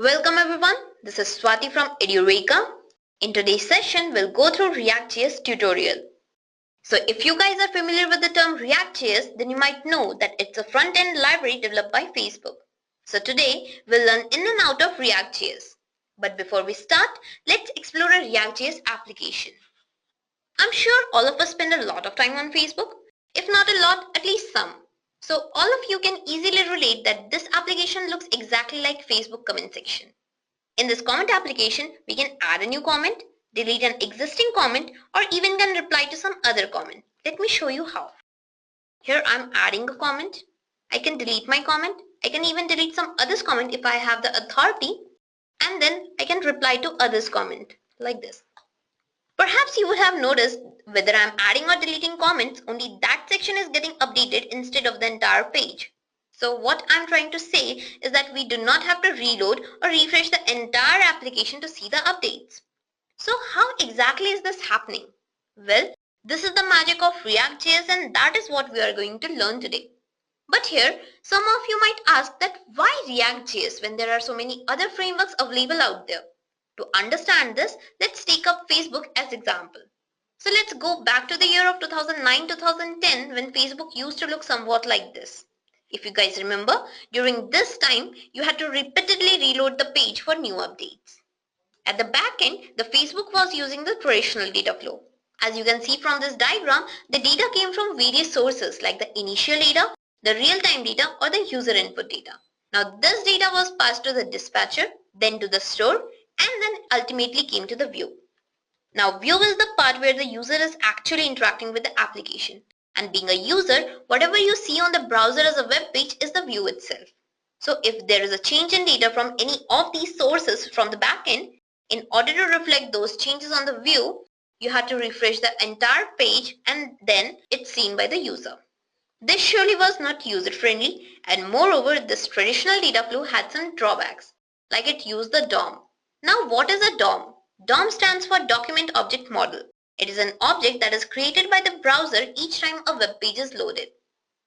Welcome everyone, this is Swati from Edureka. In today's session, we'll go through React.js tutorial. So if you guys are familiar with the term React.js, then you might know that it's a front-end library developed by Facebook. So today, we'll learn in and out of React.js. But before we start, let's explore a React.js application. I'm sure all of us spend a lot of time on Facebook. If not a lot, at least some. So all of you can easily relate that this application looks exactly like Facebook comment section. In this comment application, we can add a new comment, delete an existing comment, or even can reply to some other comment. Let me show you how. Here I'm adding a comment. I can delete my comment. I can even delete some others comment if I have the authority, and then I can reply to others comment like this. Perhaps you would have noticed whether I'm adding or deleting comments, only that section is getting updated instead of the entire page. So what I'm trying to say is that we do not have to reload or refresh the entire application to see the updates. So how exactly is this happening? Well, this is the magic of React.js, and that is what we are going to learn today. But here, some of you might ask that why React.js when there are so many other frameworks available out there? To understand this, let's take up Facebook as example. So let's go back to the year of 2009-2010 when Facebook used to look somewhat like this. If you guys remember, during this time, you had to repeatedly reload the page for new updates. At the back end, the Facebook was using the traditional data flow. As you can see from this diagram, the data came from various sources like the initial data, the real-time data, or the user input data. Now this data was passed to the dispatcher, then to the store, and then ultimately came to the view. Now view is the part where the user is actually interacting with the application. And being a user, whatever you see on the browser as a web page is the view itself. So if there is a change in data from any of these sources from the backend, in order to reflect those changes on the view, you have to refresh the entire page and then it's seen by the user. This surely was not user-friendly, and moreover this traditional data flow had some drawbacks, like it used the DOM. Now what is a DOM? DOM stands for Document Object Model. It is an object that is created by the browser each time a web page is loaded.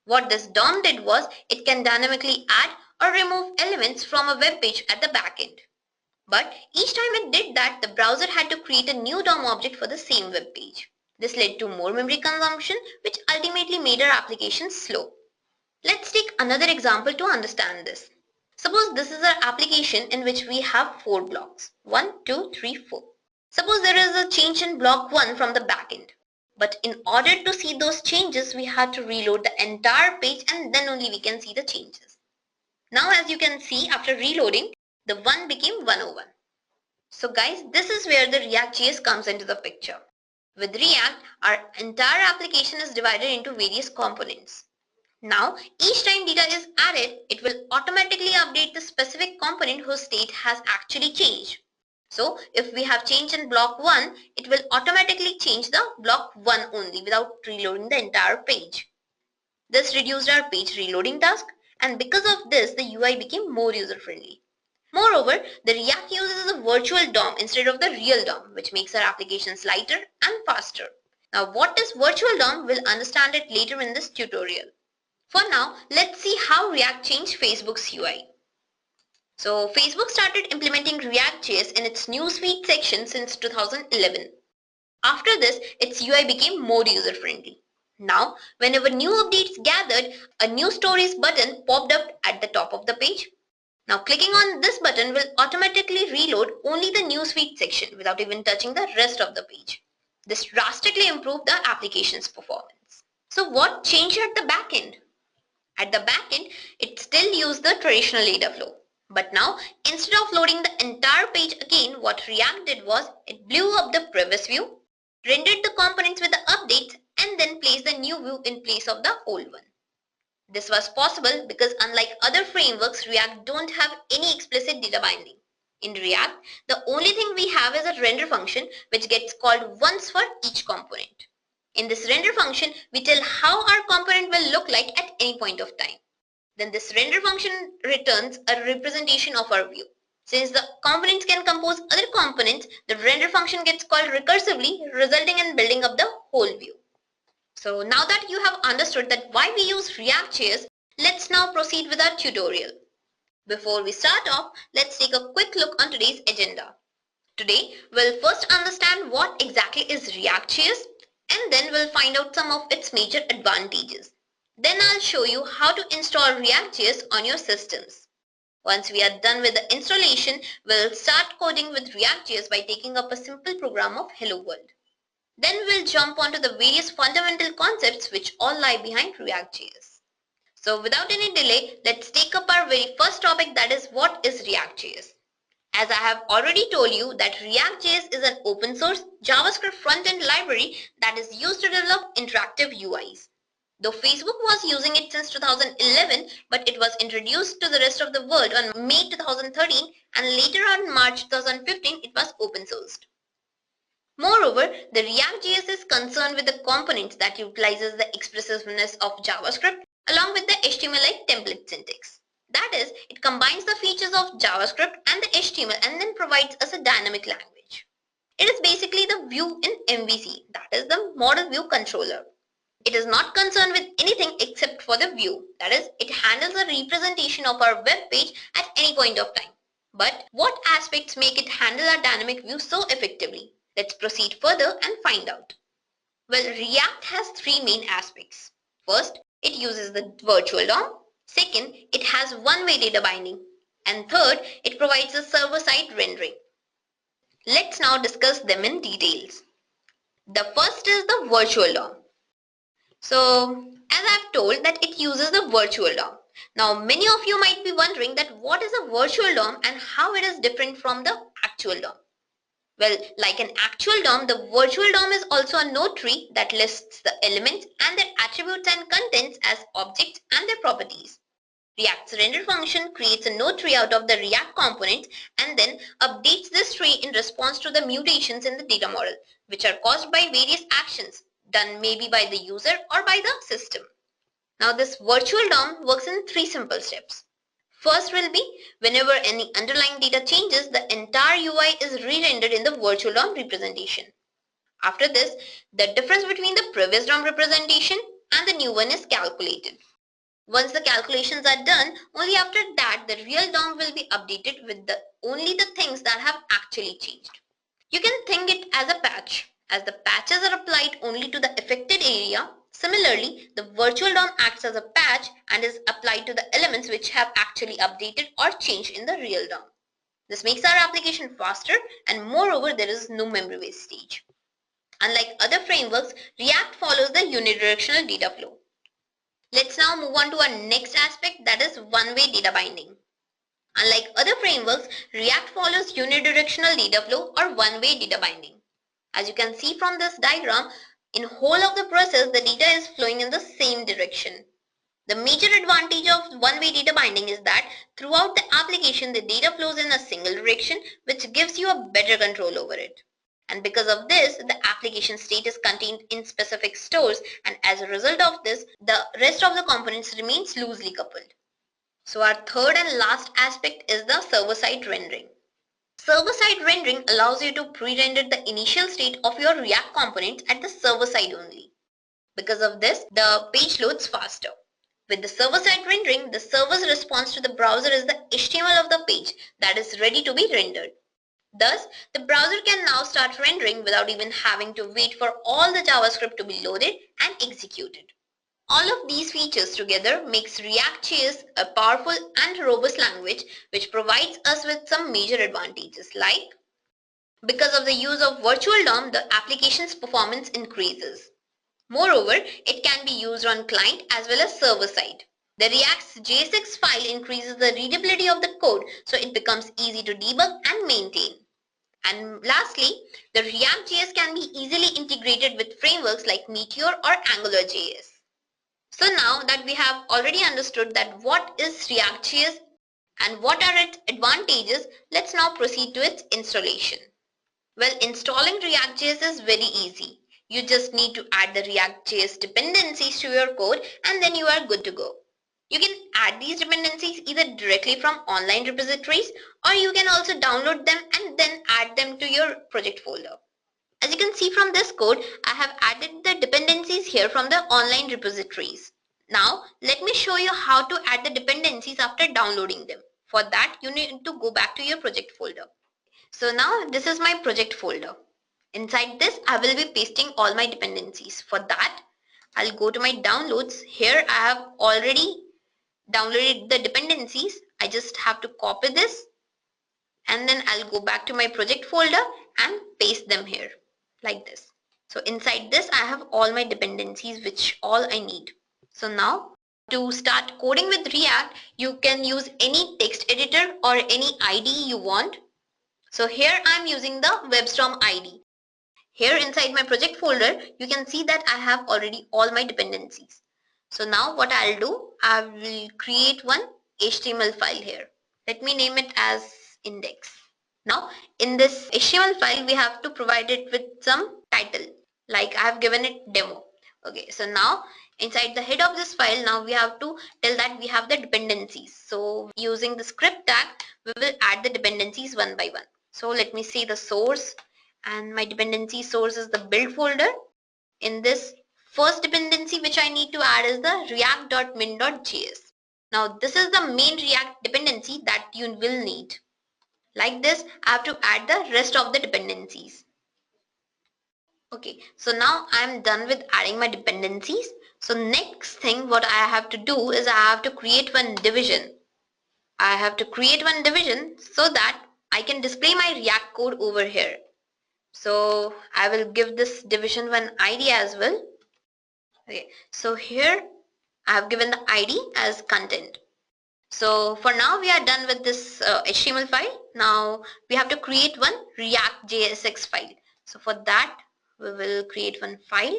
What this DOM did was, it can dynamically add or remove elements from a web page at the backend. But each time it did that, the browser had to create a new DOM object for the same web page. This led to more memory consumption, which ultimately made our application slow. Let's take another example to understand this. Suppose this is our application in which we have 4 blocks. 1, 2, 3, 4. Suppose there is a change in block 1 from the backend. But in order to see those changes, we had to reload the entire page and then only we can see the changes. Now as you can see, after reloading, the 1 became 101. So guys, this is where the React.js comes into the picture. With React, our entire application is divided into various components. Now, each time data is added, it will automatically update the specific component whose state has actually changed. So, if we have change in block 1, it will automatically change the block 1 only without reloading the entire page. This reduced our page reloading task, and because of this, the UI became more user-friendly. Moreover, the React uses a virtual DOM instead of the real DOM, which makes our applications lighter and faster. Now, what is virtual DOM? We'll understand it later in this tutorial. For now, let's see how React changed Facebook's UI. So, Facebook started implementing React.js in its newsfeed section since 2011. After this, its UI became more user-friendly. Now, whenever new updates gathered, a new stories button popped up at the top of the page. Now, clicking on this button will automatically reload only the newsfeed section without even touching the rest of the page. This drastically improved the application's performance. So, what changed at the backend? At the backend, it still used the traditional data flow. But now, instead of loading the entire page again, what React did was, it blew up the previous view, rendered the components with the updates, and then placed the new view in place of the old one. This was possible because unlike other frameworks, React don't have any explicit data binding. In React, the only thing we have is a render function which gets called once for each component. In this render function, we tell how our component will look like at any point of time. Then this render function returns a representation of our view. Since the components can compose other components, the render function gets called recursively, resulting in building up the whole view. So now that you have understood that why we use React.js, let's now proceed with our tutorial. Before we start off, let's take a quick look on today's agenda. Today, we'll first understand what exactly is React.js, and then we'll find out some of its major advantages. Then I'll show you how to install React.js on your systems. Once we are done with the installation, we'll start coding with React.js by taking up a simple program of Hello World. Then we'll jump onto the various fundamental concepts which all lie behind React.js. So without any delay, let's take up our very first topic, that is, what is React.js. As I have already told you that React.js is an open source JavaScript front-end library that is used to develop interactive UIs. Though Facebook was using it since 2011, but it was introduced to the rest of the world on May 2013, and later on March 2015 it was open sourced. Moreover, the React.js is concerned with the components that utilizes the expressiveness of JavaScript along with the HTML-like template syntax. That is, it combines the features of JavaScript and the HTML and then provides us a dynamic language. It is basically the view in MVC, that is the model view controller. It is not concerned with anything except for the view, that is, it handles the representation of our web page at any point of time. But what aspects make it handle our dynamic view so effectively? Let's proceed further and find out. Well, React has three main aspects. First, it uses the virtual DOM. Second, it has one-way data binding. And third, it provides a server-side rendering. Let's now discuss them in details. The first is the virtual DOM. So, as I've told that it uses the virtual DOM. Now, many of you might be wondering that what is a virtual DOM and how it is different from the actual DOM. Well, like an actual DOM, the virtual DOM is also a node tree that lists the elements and their attributes and contents as objects and their properties. React's render function creates a node tree out of the React components and then updates this tree in response to the mutations in the data model, which are caused by various actions done maybe by the user or by the system. Now, this virtual DOM works in three simple steps. First will be, whenever any underlying data changes, the entire UI is re-rendered in the virtual DOM representation. After this, the difference between the previous DOM representation and the new one is calculated. Once the calculations are done, only after that the real DOM will be updated with only the things that have actually changed. You can think it as a patch, as the patches are applied only to the affected area. Similarly, the virtual DOM acts as a patch and is applied to the elements which have actually updated or changed in the real DOM. This makes our application faster, and moreover there is no memory wastage. Unlike other frameworks, React follows the unidirectional data flow. Let's now move on to our next aspect, that is one-way data binding. Unlike other frameworks, React follows unidirectional data flow or one-way data binding. As you can see from this diagram, in whole of the process, the data is flowing in the same direction. The major advantage of one-way data binding is that throughout the application, the data flows in a single direction, which gives you a better control over it. And because of this, the application state is contained in specific stores, and as a result of this, the rest of the components remains loosely coupled. So our third and last aspect is the server-side rendering. Server-side rendering allows you to pre-render the initial state of your React components at the server side only. Because of this, the page loads faster. With the server-side rendering, the server's response to the browser is the HTML of the page that is ready to be rendered. Thus, the browser can now start rendering without even having to wait for all the JavaScript to be loaded and executed. All of these features together makes React.js a powerful and robust language which provides us with some major advantages like, because of the use of virtual DOM, the application's performance increases. Moreover, it can be used on client as well as server side. The React's JSX file increases the readability of the code, so it becomes easy to debug and maintain. And lastly, the React.js can be easily integrated with frameworks like Meteor or AngularJS. So now that we have already understood that what is React.js and what are its advantages, let's now proceed to its installation. Well, installing React.js is very easy. You just need to add the React.js dependencies to your code and then you are good to go. You can add these dependencies either directly from online repositories or you can also download them and then add them to your project folder. As you can see from this code, I have added the dependencies here from the online repositories. Now, let me show you how to add the dependencies after downloading them. For that, you need to go back to your project folder. So now this is my project folder. Inside this, I will be pasting all my dependencies. For that, I'll go to my downloads. Here I have already downloaded the dependencies. I just have to copy this and then I'll go back to my project folder and paste them here like this. So inside this, I have all my dependencies, which all I need. So now to start coding with React, you can use any text editor or any IDE you want. So here I'm using the WebStorm IDE. Here inside my project folder, you can see that I have already all my dependencies. So now what I'll do, I will create one HTML file here. Let me name it as index. Now in this HTML file, we have to provide it with some title, like I have given it demo. Okay, so now inside the head of this file, now we have to tell that we have the dependencies. So using the script tag, we will add the dependencies one by one. So let me see the source, and my dependency source is the build folder. In this first dependency which I need to add is the react.min.js. Now this is the main React dependency that you will need. Like this, I have to add the rest of the dependencies. Okay, so now I'm done with adding my dependencies. So next thing what I have to do is I have to create one division. I have to create one division so that I can display my React code over here. So I will give this division one ID as well. Okay, so here I have given the ID as content. So for now we are done with this HTML file. Now we have to create one ReactJS file. So for that we will create one file.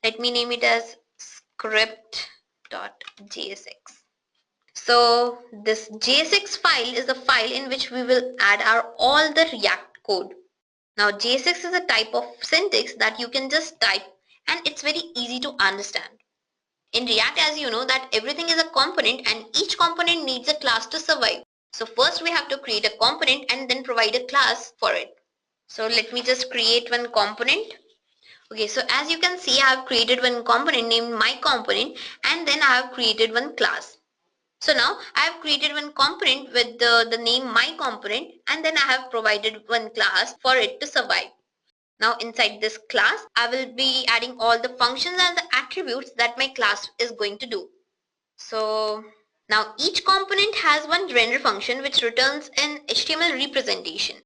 Let me name it as script.jsx. So this JSX file is the file in which we will add all the React code. Now JSX is a type of syntax that you can just type and it's very easy to understand. In React, as you know, that everything is a component and each component needs a class to survive. So first we have to create a component and then provide a class for it. So let me just create one component. Okay, so as you can see, I have created one component named my component and then I have created one class. So now I have created one component with the name my component and then I have provided one class for it to survive. Now inside this class, I will be adding all the functions and the attributes that my class is going to do. So now each component has one render function which returns an HTML representation.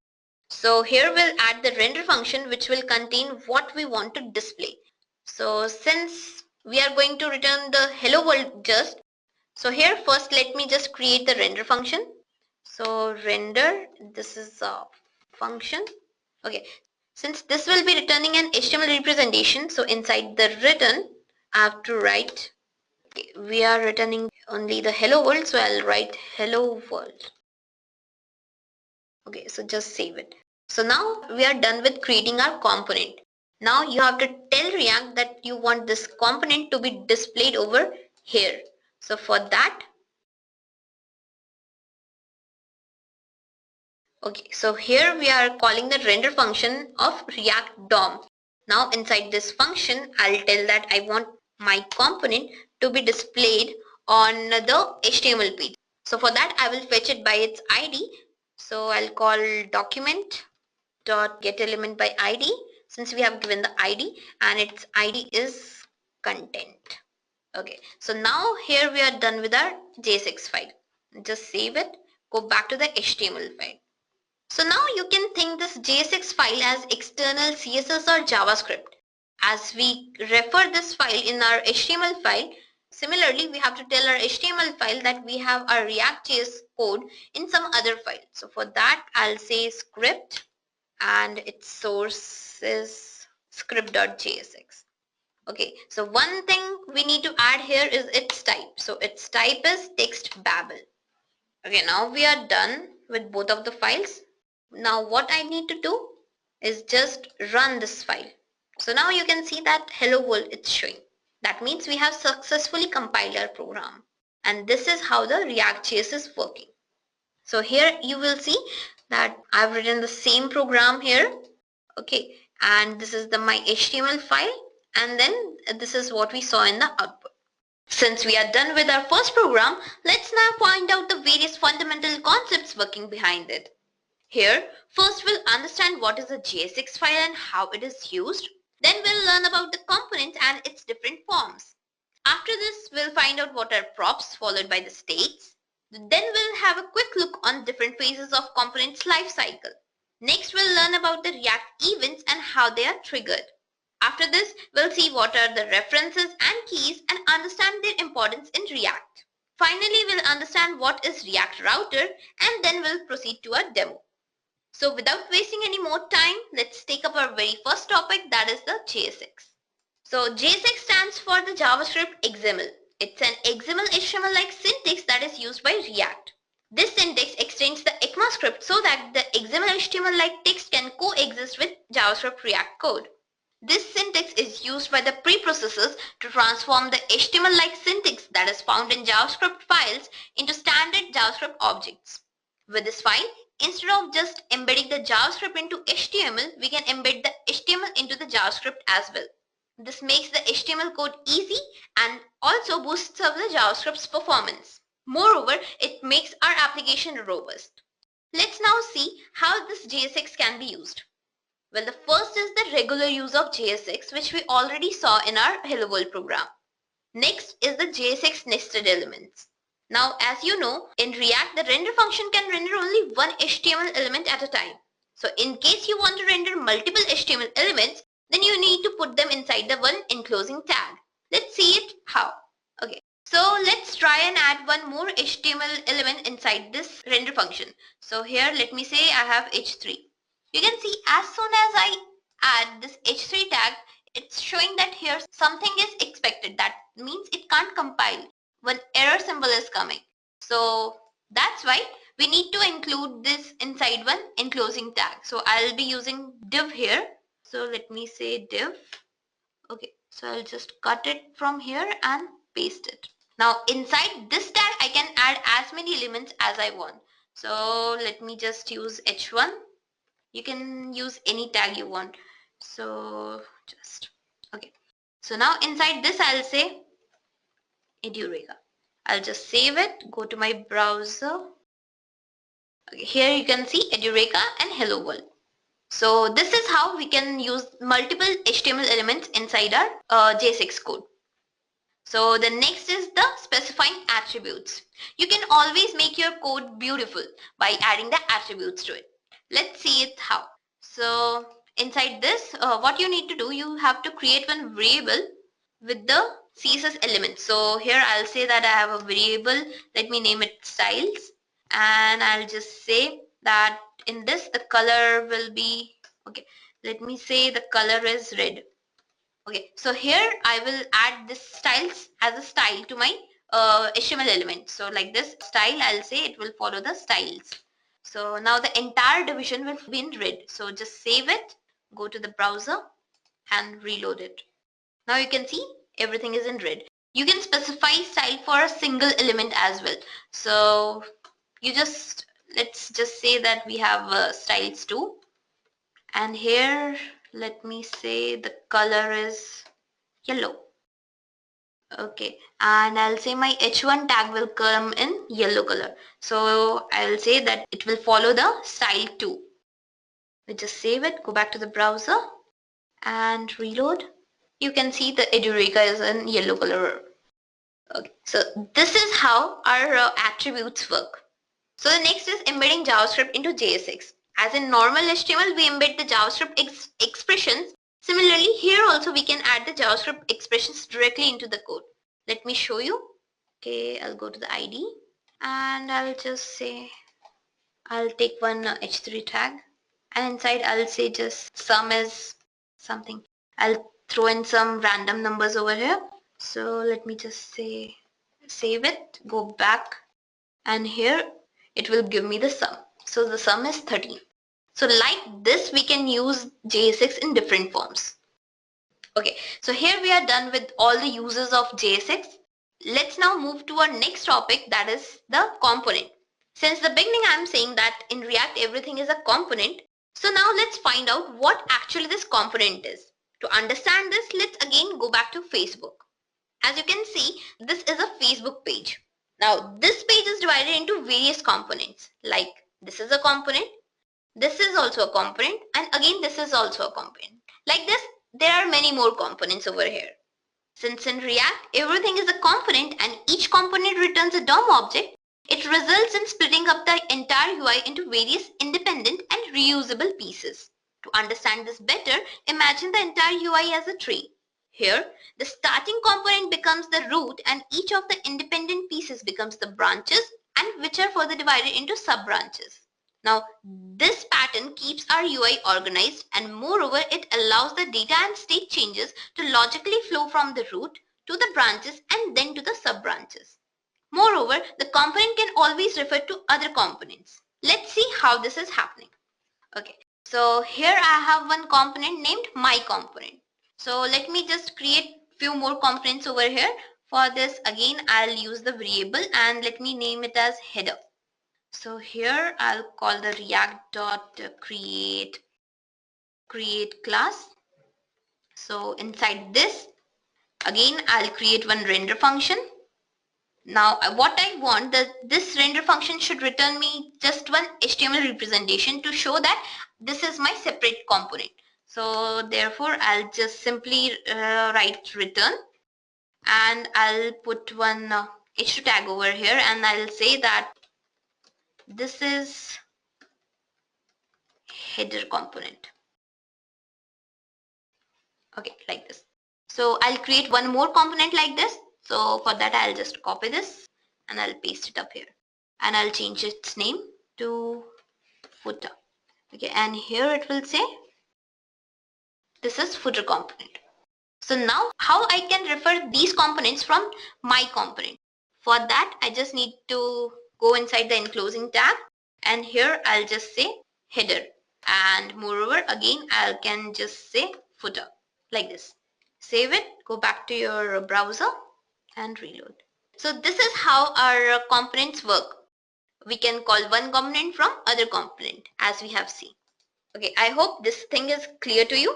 So here we'll add the render function which will contain what we want to display. So since we are going to return the hello world just, so here first let me just create the render function. So render, this is a function. Okay, since this will be returning an HTML representation, so inside the return I have to write, okay, we are returning only the hello world, so I'll write hello world. Okay, so just save it. So now we are done with creating our component. Now you have to tell React that you want this component to be displayed over here. So for that, okay, so here we are calling the render function of React DOM. Now inside this function, I'll tell that I want my component to be displayed on the HTML page. So for that, I will fetch it by its ID. So I'll call document.getElement by ID, since we have given the ID and its ID is content. Okay, so now here we are done with our JSX file. Just save it, go back to the HTML file. So now you can think this JSX file as external CSS or JavaScript. As we refer this file in our HTML file, similarly we have to tell our HTML file that we have our React.js code in some other file. So for that I'll say script and its source is script.jsx. Okay, so one thing we need to add here is its type. So its type is text babel. Okay, now we are done with both of the files. Now what I need to do is just run this file. So now you can see that hello world it's showing. That means we have successfully compiled our program. And this is how the React.js is working. So here you will see that I've written the same program here. Okay, and this is my HTML file, and then this is what we saw in the output. Since we are done with our first program, let's now find out the various fundamental concepts working behind it. Here, first we'll understand what is a JSX file and how it is used. Then we'll learn about the components and its different forms. After this, we'll find out what are props followed by the states. Then we'll have a quick look on different phases of components lifecycle. Next, we'll learn about the React events and how they are triggered. After this, we'll see what are the references and keys and understand their importance in React. Finally, we'll understand what is React Router and then we'll proceed to a demo. So without wasting any more time, let's take up our very first topic, that is the JSX. So JSX stands for the JavaScript XML. It's an XML HTML-like syntax that is used by React. This syntax extends the ECMAScript so that the XML HTML-like text can coexist with JavaScript React code. This syntax is used by the preprocessors to transform the HTML-like syntax that is found in JavaScript files into standard JavaScript objects. With this file, instead of just embedding the JavaScript into HTML, we can embed the HTML into the JavaScript as well. This makes the HTML code easy and also boosts up the JavaScript's performance. Moreover, it makes our application robust. Let's now see how this JSX can be used. Well, the first is the regular use of JSX, which we already saw in our Hello World program. Next is the JSX nested elements. Now, as you know, in React, the render function can render only one HTML element at a time. So in case you want to render multiple HTML elements, then you need to put them inside the one enclosing tag. Let's see it how. Okay, so let's try and add one more HTML element inside this render function. So here, let me say I have h3. You can see as soon as I add this h3 tag, it's showing that here something is expected. That means it can't compile when error symbol is coming. So that's why we need to include this inside one enclosing tag. So I'll be using div here. So let me say div. Okay, so I'll just cut it from here and paste it. Now inside this tag I can add as many elements as I want. So let me just use h1. You can use any tag you want. So just okay. So now inside this I'll say Edureka. I'll just save it, go to my browser. Okay, here you can see Edureka and Hello World. So this is how we can use multiple HTML elements inside our JSX code. So the next is the specifying attributes. You can always make your code beautiful by adding the attributes to it. Let's see it how. So inside this, what you need to do, you have to create one variable with the CSS element. So here I'll say that I have a variable, let me name it styles, and I'll just say that in this the color will be, okay, let me say the color is red. Okay, so here I will add this styles as a style to my HTML element. So like this style, I'll say it will follow the styles. So now the entire division will be in red. So just save it, go to the browser and reload it. Now you can see everything is in red. You can specify style for a single element as well. So you just, let's just say that we have styles 2, and here let me say the color is yellow. Okay, and I'll say my h1 tag will come in yellow color. So I'll say that it will follow the style 2. We just save it, go back to the browser and reload. You can see the Edureka is in yellow color. Okay, so this is how our attributes work. So the next is embedding JavaScript into JSX. As in normal HTML, we embed the JavaScript expressions. Similarly, here also we can add the JavaScript expressions directly into the code. Let me show you. Okay, I'll go to the ID and I'll just say, I'll take one h3 tag, and inside I'll say just sum is something. I'll throw in some random numbers over here. So let me just say, save it, go back, and here it will give me the sum. So the sum is 13. So like this we can use JSX in different forms. Okay, so here we are done with all the uses of JSX. Let's now move to our next topic, that is the component. Since the beginning I'm saying that in React everything is a component. So now let's find out what actually this component is. To understand this, let's again go back to Facebook. As you can see, this is a Facebook page. Now this page is divided into various components, like this is a component, this is also a component, and again this is also a component. Like this, there are many more components over here. Since in React, everything is a component and each component returns a DOM object, it results in splitting up the entire UI into various independent and reusable pieces. To understand this better, imagine the entire UI as a tree. Here, the starting component becomes the root and each of the independent pieces becomes the branches, and which are further divided into sub-branches. Now, this pattern keeps our UI organized, and moreover, it allows the data and state changes to logically flow from the root to the branches and then to the sub-branches. Moreover, the component can always refer to other components. Let's see how this is happening. Okay, so here I have one component named my component. So let me just create few more components over here. For this, again, I'll use the variable and let me name it as header. So here I'll call the react.create class. So inside this, again, I'll create one render function. Now what I want, that this render function should return me just one HTML representation to show that this is my separate component. So therefore I'll just simply write return, and I'll put one h2 tag over here, and I'll say that this is header component. Okay, like this. So I'll create one more component like this. So for that, I'll just copy this and I'll paste it up here, and I'll change its name to footer. Okay, and here it will say this is footer component. So now how I can refer these components from my component? For that, I just need to go inside the enclosing tag, and here I'll just say header, and moreover again I can just say footer, like this. Save it, go back to your browser and reload. So this is how our components work. We can call one component from other component, as we have seen. Okay, I hope this thing is clear to you.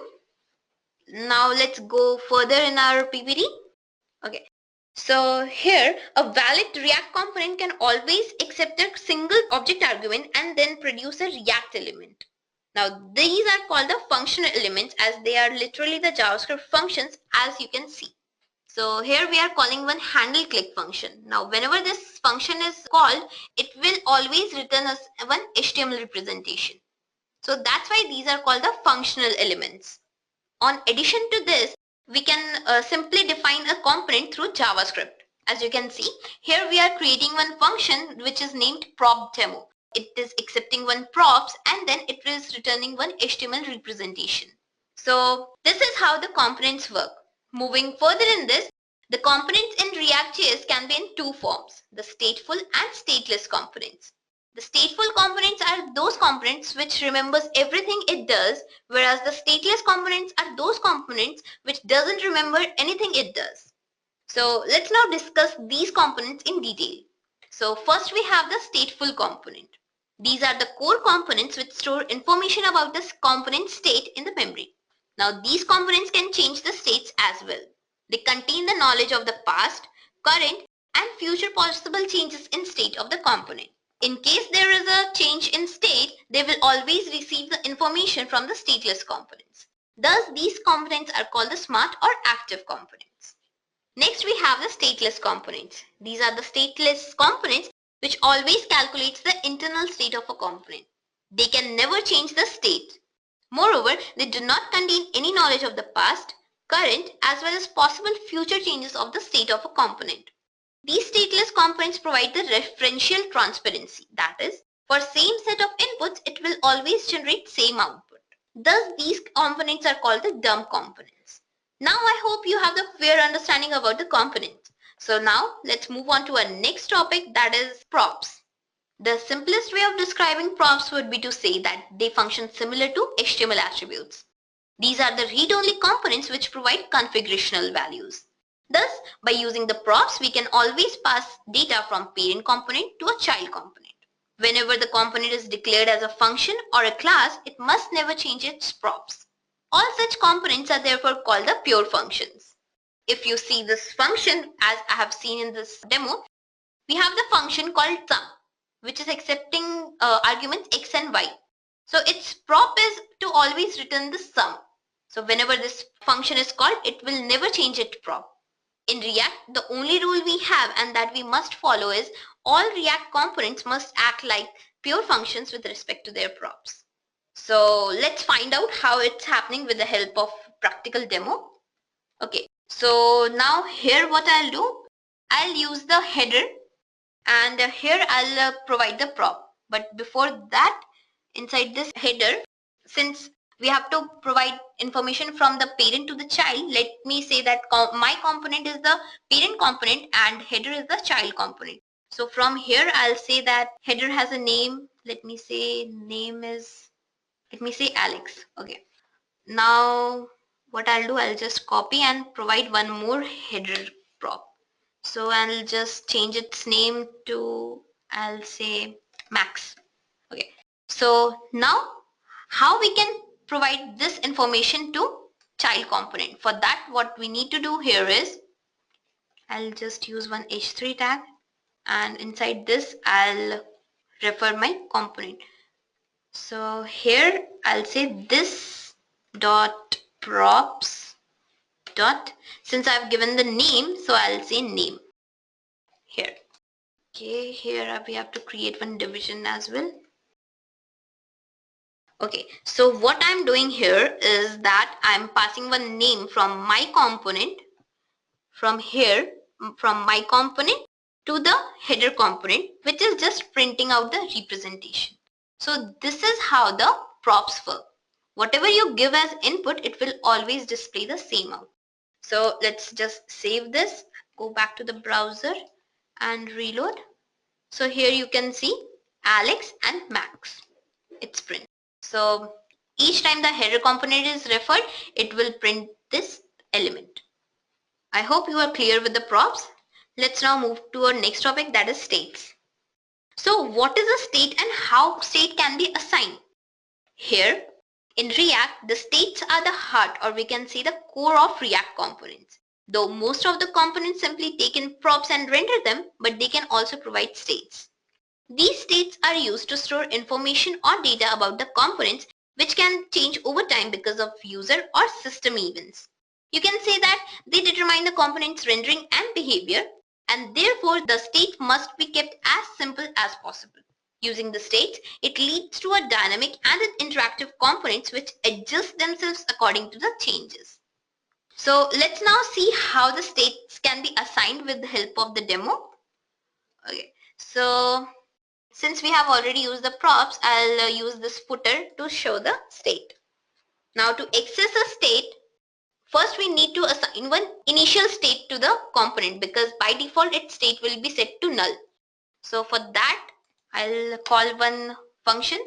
Now let's go further in our PPT. Okay, so here a valid React component can always accept a single object argument and then produce a React element. Now these are called the functional elements, as they are literally the JavaScript functions, as you can see. So here we are calling one handle click function. Now whenever this function is called, it will always return us one HTML representation. So that's why these are called the functional elements. On addition to this, we can simply define a component through JavaScript. As you can see, here we are creating one function which is named prop demo. It is accepting one props and then it is returning one HTML representation. So this is how the components work. Moving further in this, the components in React.js can be in two forms, the stateful and stateless components. The stateful components are those components which remembers everything it does, whereas the stateless components are those components which doesn't remember anything it does. So let's now discuss these components in detail. So first we have the stateful component. These are the core components which store information about this component state in the memory. Now these components can change the states as well. They contain the knowledge of the past, current, and future possible changes in state of the component. In case there is a change in state, they will always receive the information from the stateless components. Thus, these components are called the smart or active components. Next, we have the stateless components. These are the stateless components which always calculates the internal state of a component. They can never change the state. Moreover, they do not contain any knowledge of the past, current, as well as possible future changes of the state of a component. These stateless components provide the referential transparency. That is, for same set of inputs, it will always generate same output. Thus, these components are called the dumb components. Now, I hope you have the fair understanding about the components. So now, let's move on to our next topic, that is props. The simplest way of describing props would be to say that they function similar to HTML attributes. These are the read-only components which provide configurational values. Thus, by using the props, we can always pass data from parent component to a child component. Whenever the component is declared as a function or a class, it must never change its props. All such components are therefore called the pure functions. If you see this function as I have seen in this demo, we have the function called sum, which is accepting arguments x and y. So its prop is to always return the sum. So whenever this function is called, it will never change its prop. In React, the only rule we have and that we must follow is all React components must act like pure functions with respect to their props. So let's find out how it's happening with the help of practical demo. Okay, so now here what I'll do, I'll use the header and here I'll provide the prop. But before that, inside this header, since we have to provide information from the parent to the child, let me say that my component is the parent component and header is the child component. So from here I'll say that header has a name. Let me say Alex. Okay. Now what I'll do, I'll just copy and provide one more header prop. So I'll just change its name to, I'll say Max. Okay. So now how we can provide this information to child component? For that, what we need to do here is, I'll just use one h3 tag and inside this I'll refer my component. So here I'll say this dot props dot, since I've given the name, so I'll say name here. Okay, here we have to create one division as well. Okay, so what I'm doing here is that I'm passing one name from my component, from here, from my component to the header component, which is just printing out the representation. So this is how the props work. Whatever you give as input, it will always display the same out. So let's just save this, go back to the browser and reload. So here you can see Alex and Max. It's print. So each time the header component is referred, it will print this element. I hope you are clear with the props. Let's now move to our next topic, that is states. So what is a state and how state can be assigned? Here in React, the states are the heart, or we can say the core of React components. Though most of the components simply take in props and render them, but they can also provide states. These states are used to store information or data about the components, which can change over time because of user or system events. You can say that they determine the component's rendering and behavior, and therefore the state must be kept as simple as possible. Using the states, it leads to a dynamic and an interactive components which adjust themselves according to the changes. So let's now see how the states can be assigned with the help of the demo. Okay, so since we have already used the props, I'll use this footer to show the state. Now to access a state, first we need to assign one initial state to the component because by default its state will be set to null. So for that, I'll call one function.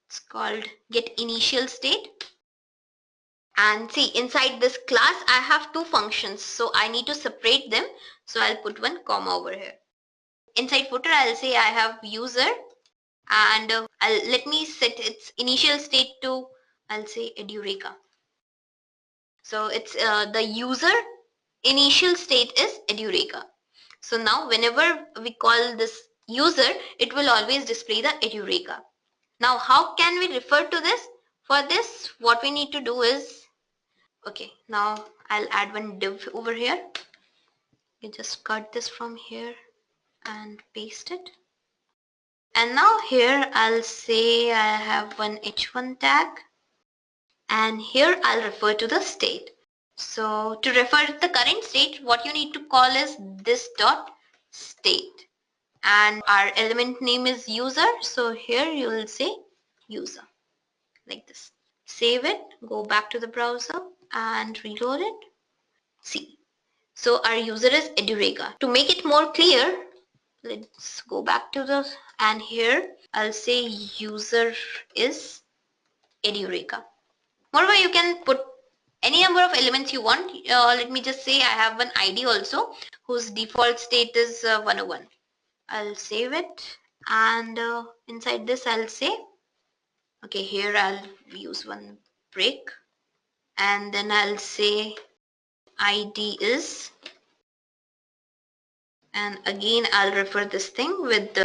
It's called getInitialState. And see, inside this class, I have two functions. So I need to separate them. So I'll put one comma over here. Inside footer, I'll say I have user and let me set its initial state to, I'll say Edureka. So it's the user initial state is Edureka. So now whenever we call this user, it will always display the Edureka. Now how can we refer to this? For this, what we need to do is, okay, now I'll add one div over here. You just cut this from here and paste it. And now here I'll say I have one h1 tag and here I'll refer to the state. So to refer to the current state, what you need to call is this dot state and our element name is user. So here you will say user like this. Save it, go back to the browser and reload it. See, so our user is Edureka. To make it more clear, let's go back to the, and here I'll say user is Edureka. Moreover, you can put any number of elements you want. Let me just say I have one ID also whose default state is 101. I'll save it and inside this I'll say, okay, here I'll use one break and then I'll say ID is, and again I'll refer this thing with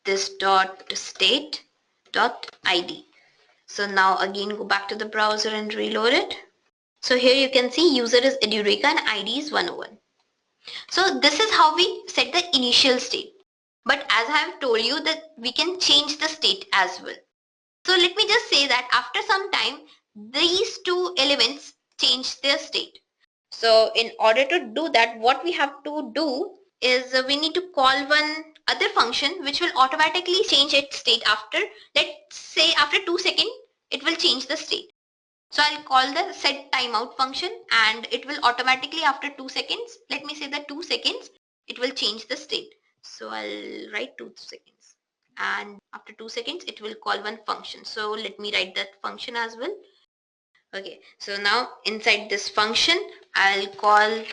this dot state dot ID. So now again go back to the browser and reload it. So here you can see user is Edureka and ID is 101. So this is how we set the initial state. But as I have told you that we can change the state as well. So let me just say that after some time, these two elements change their state. So in order to do that, what we have to do is we need to call one other function which will automatically change its state after, let's say after 2 seconds, it will change the state. So I'll call the set timeout function and it will automatically after 2 seconds, let me say that 2 seconds, it will change the state. So I'll write 2 seconds and after 2 seconds, it will call one function. So let me write that function as well. Okay, so now inside this function, I'll call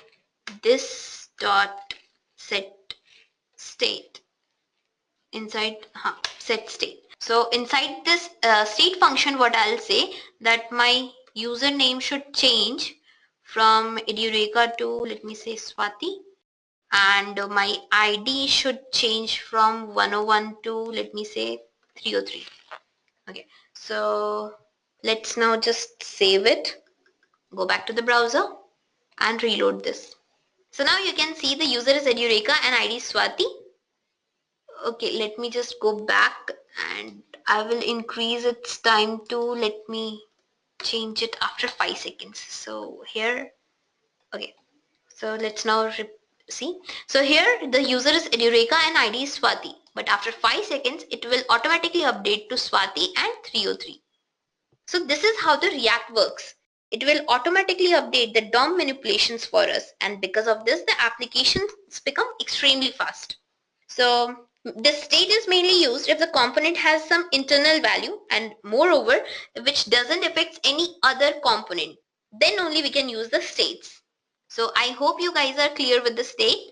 this dot set state inside set state. So inside this state function, what I'll say that my username should change from Edureka to, let me say, Swati, and my ID should change from 101 to, let me say, 303. Okay, so let's now just save it, go back to the browser and reload this. So now you can see the user is Edureka and ID is Swati. Okay, let me just go back and I will increase its time to, let me change it after 5 seconds. So here, okay, so let's now see. So here the user is Edureka and ID is Swati, but after 5 seconds it will automatically update to Swati and 303. So this is how the React works. It will automatically update the DOM manipulations for us, and because of this the applications become extremely fast. So the state is mainly used if the component has some internal value and moreover which doesn't affect any other component. Then only we can use the states. So I hope you guys are clear with the state.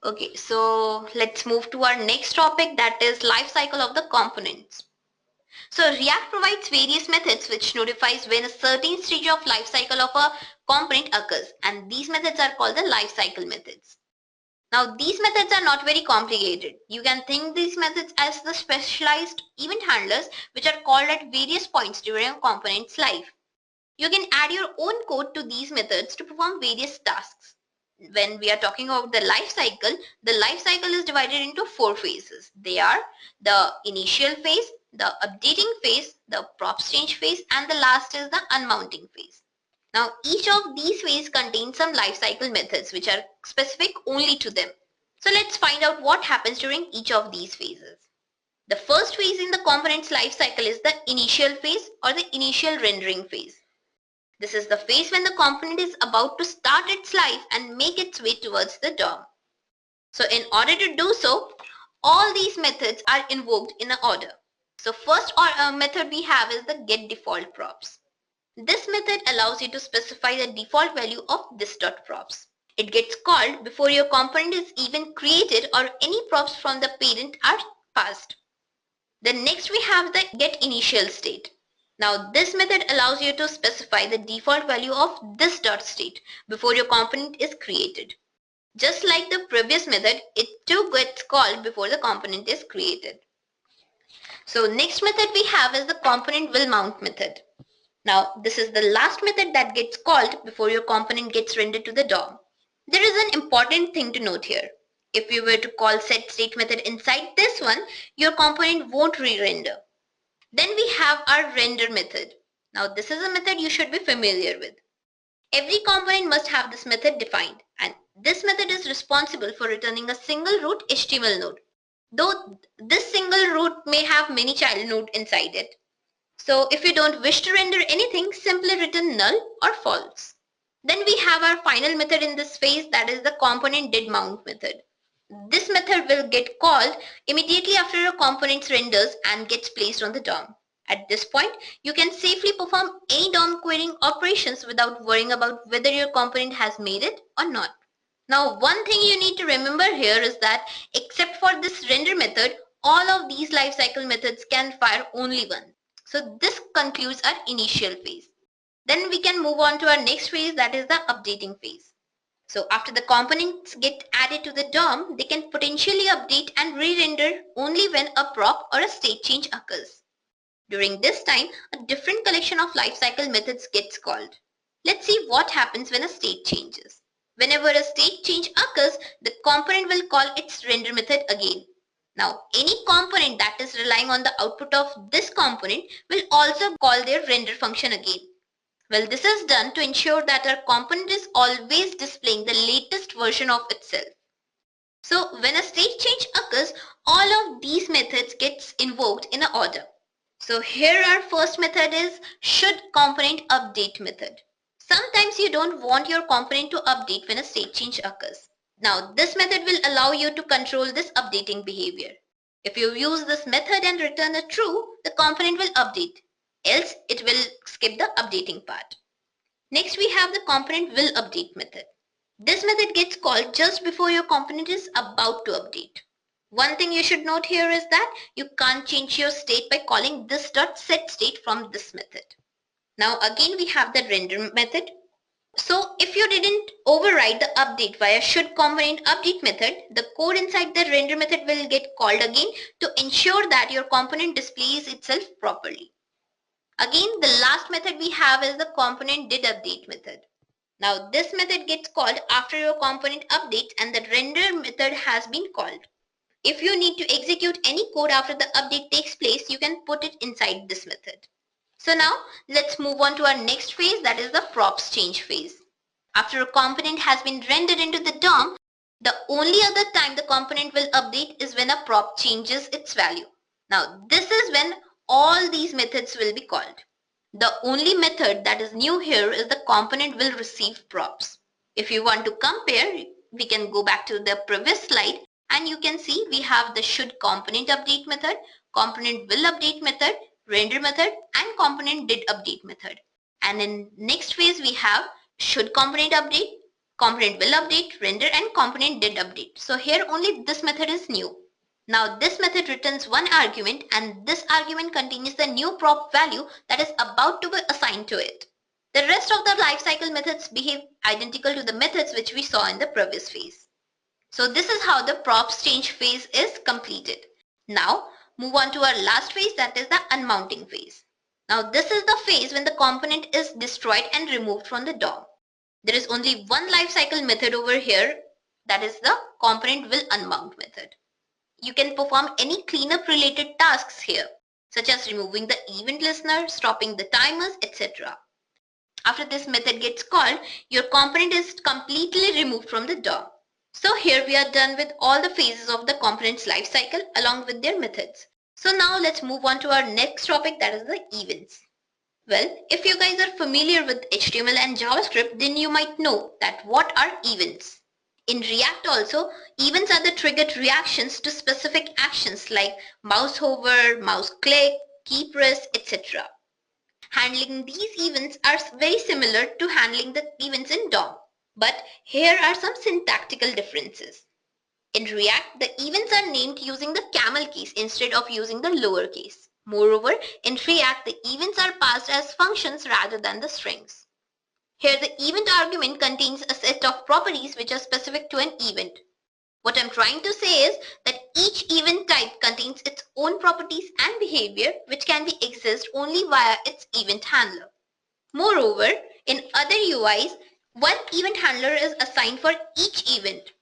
Okay, so let's move to our next topic, that is life cycle of the components. So React provides various methods which notifies when a certain stage of life cycle of a component occurs, and these methods are called the life cycle methods. Now these methods are not very complicated. You can think these methods as the specialized event handlers which are called at various points during a component's life. You can add your own code to these methods to perform various tasks. When we are talking about the life cycle is divided into 4 phases. They are the initial phase, the updating phase, the props change phase, and the last is the unmounting phase. Now each of these phases contains some lifecycle methods which are specific only to them. So let's find out what happens during each of these phases. The first phase in the component's lifecycle is the initial phase or the initial rendering phase. This is the phase when the component is about to start its life and make its way towards the DOM. So in order to do so, all these methods are invoked in an order. So first method we have is the getDefaultProps. This method allows you to specify the default value of this.props. It gets called before your component is even created or any props from the parent are passed. Then next we have the getInitialState. Now this method allows you to specify the default value of this.state before your component is created. Just like the previous method, it too gets called before the component is created. So next method we have is the componentWillMount method. Now this is the last method that gets called before your component gets rendered to the DOM. There is an important thing to note here. If you were to call setState method inside this one, your component won't re-render. Then we have our render method. Now this is a method you should be familiar with. Every component must have this method defined, and this method is responsible for returning a single root HTML node. Though this single root may have many child nodes inside it. So if you don't wish to render anything, simply return null or false. Then we have our final method in this phase, that is the componentDidMount method. This method will get called immediately after a component renders and gets placed on the DOM. At this point, you can safely perform any DOM querying operations without worrying about whether your component has made it or not. Now one thing you need to remember here is that except for this render method, all of these lifecycle methods can fire only once. So this concludes our initial phase. Then we can move on to our next phase, that is the updating phase. So after the components get added to the DOM, they can potentially update and re-render only when a prop or a state change occurs. During this time, a different collection of lifecycle methods gets called. Let's see what happens when a state changes. Whenever a state change occurs, the component will call its render method again. Now, any component that is relying on the output of this component will also call their render function again. Well, this is done to ensure that our component is always displaying the latest version of itself. So when a state change occurs, all of these methods gets invoked in an order. So here our first method is should component update method. Sometimes you don't want your component to update when a state change occurs. Now this method will allow you to control this updating behavior. If you use this method and return a true, the component will update. Else it will skip the updating part. Next we have the component will update method. This method gets called just before your component is about to update. One thing you should note here is that you can't change your state by calling this.setState from this method. Now again we have the render method. So if you didn't override the update via should component update method, the code inside the render method will get called again to ensure that your component displays itself properly. Again, the last method we have is the component did update method. Now this method gets called after your component updates and the render method has been called. If you need to execute any code after the update takes place, you can put it inside this method. So now let's move on to our next phase, that is the props change phase. After a component has been rendered into the DOM, the only other time the component will update is when a prop changes its value. Now this is when all these methods will be called. The only method that is new here is the component will receive props. If you want to compare, we can go back to the previous slide and you can see we have the should component update method, component will update method, render method and component did update method. And in next phase we have should component update, component will update, render and component did update. So here only this method is new. Now this method returns one argument and this argument contains the new prop value that is about to be assigned to it. The rest of the lifecycle methods behave identical to the methods which we saw in the previous phase. So this is how the props change phase is completed. Now move on to our last phase, that is the unmounting phase. Now this is the phase when the component is destroyed and removed from the DOM. There is only one lifecycle method over here, that is the component will unmount method. You can perform any cleanup related tasks here, such as removing the event listener, stopping the timers, etc. After this method gets called, your component is completely removed from the DOM. So here we are done with all the phases of the component's lifecycle along with their methods. So now let's move on to our next topic, that is the events. Well, if you guys are familiar with HTML and JavaScript, then you might know that what are events. In React also, events are the triggered reactions to specific actions like mouse hover, mouse click, key press, etc. Handling these events are very similar to handling the events in DOM, but here are some syntactical differences. In React, the events are named using the camel case instead of using the lowercase. Moreover, in React, the events are passed as functions rather than the strings. Here the event argument contains a set of properties which are specific to an event. What I'm trying to say is that each event type contains its own properties and behavior which can be accessed only via its event handler. Moreover, in other UIs, one event handler is assigned for each event,